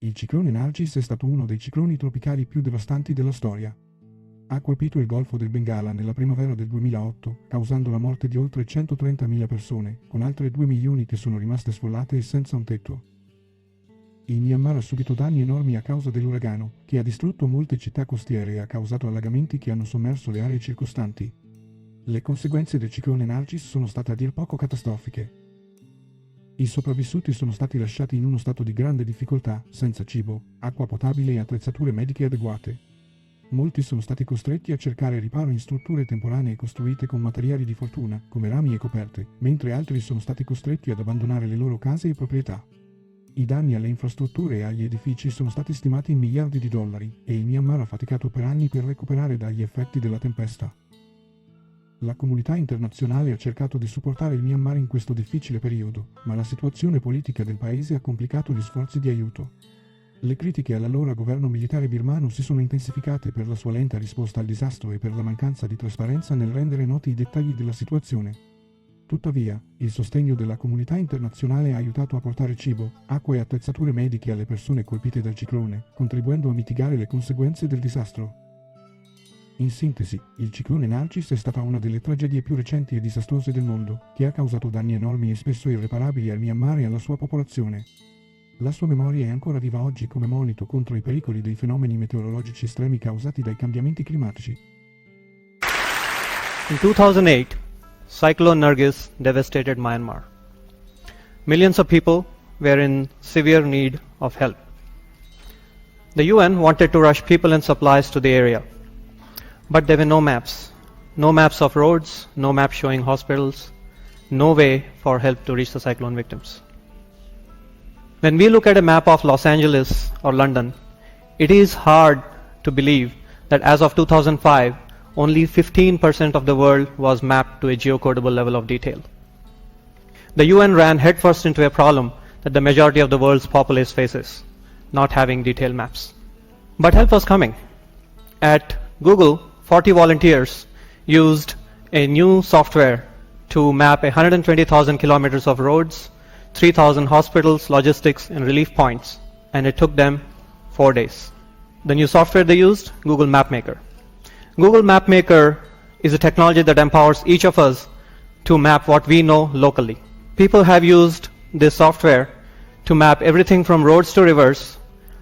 Il ciclone Nargis è stato uno dei cicloni tropicali più devastanti della storia. Ha colpito il Golfo del Bengala nella primavera del 2008, causando la morte di oltre 130.000 persone, con altre 2 milioni che sono rimaste sfollate e senza un tetto. Il Myanmar ha subito danni enormi a causa dell'uragano, che ha distrutto molte città costiere e ha causato allagamenti che hanno sommerso le aree circostanti. Le conseguenze del ciclone Nargis sono state a dir poco catastrofiche. I sopravvissuti sono stati lasciati in uno stato di grande difficoltà, senza cibo, acqua potabile e attrezzature mediche adeguate. Molti sono stati costretti a cercare riparo in strutture temporanee costruite con materiali di fortuna, come rami e coperte, mentre altri sono stati costretti ad abbandonare le loro case e proprietà. I danni alle infrastrutture e agli edifici sono stati stimati in miliardi di dollari, e il Myanmar ha faticato per anni per recuperare dagli effetti della tempesta. La comunità internazionale ha cercato di supportare il Myanmar in questo difficile periodo, ma la situazione politica del paese ha complicato gli sforzi di aiuto. Le critiche all'allora governo militare birmano si sono intensificate per la sua lenta risposta al disastro e per la mancanza di trasparenza nel rendere noti i dettagli della situazione. Tuttavia, il sostegno della comunità internazionale ha aiutato a portare cibo, acqua e attrezzature mediche alle persone colpite dal ciclone, contribuendo a mitigare le conseguenze del disastro. In sintesi, il ciclone Nargis è stata una delle tragedie più recenti e disastrose del mondo, che ha causato danni enormi e spesso irreparabili al Myanmar e alla sua popolazione. La sua memoria è ancora viva oggi come monito contro i pericoli dei fenomeni meteorologici estremi causati dai cambiamenti climatici. In 2008, Cyclone Nargis devastated Myanmar. Millions of people were in severe need of help. The UN wanted to rush people and supplies to the area. But there were no maps of roads, no map showing hospitals, no way for help to reach the cyclone victims. When we look at a map of Los Angeles or London, it is hard to believe that as of 2005, only 15% of the world was mapped to a geocodable level of detail. The UN ran headfirst into a problem that the majority of the world's populace faces, not having detailed maps. But help was coming. At Google, 40 volunteers used a new software to map 120,000 kilometers of roads, 3,000 hospitals, logistics, and relief points, and it took them 4 days. The new software they used, Google MapMaker. Google MapMaker is a technology that empowers each of us to map what we know locally. People have used this software to map everything from roads to rivers,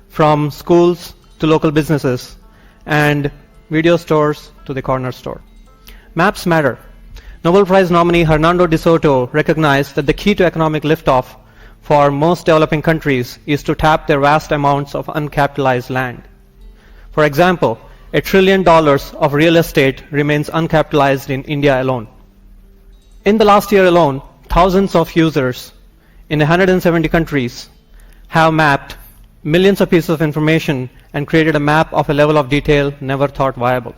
from schools to local businesses, and video stores to the corner store. Maps matter. Nobel Prize nominee Hernando de Soto recognized that the key to economic liftoff for most developing countries is to tap their vast amounts of uncapitalized land. For example, $1 trillion of real estate remains uncapitalized in India alone. In the last year alone, thousands of users in 170 countries have mapped millions of pieces of information and created a map of a level of detail never thought viable.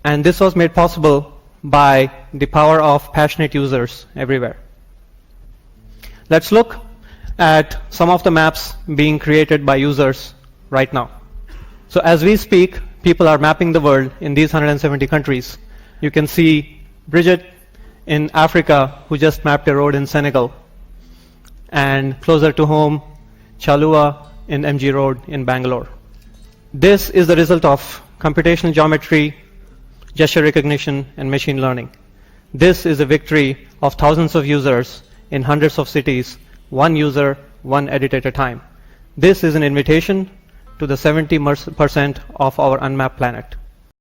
And this was made possible by the power of passionate users everywhere. Let's look at some of the maps being created by users right now. So as we speak, people are mapping the world in these 170 countries. You can see Bridget in Africa, who just mapped a road in Senegal. And closer to home, Chalua in MG Road in Bangalore. This is the result of computational geometry, gesture recognition, and machine learning. This is a victory of thousands of users in hundreds of cities, one user, one edit at a time. This is an invitation to the 70% of our unmapped planet.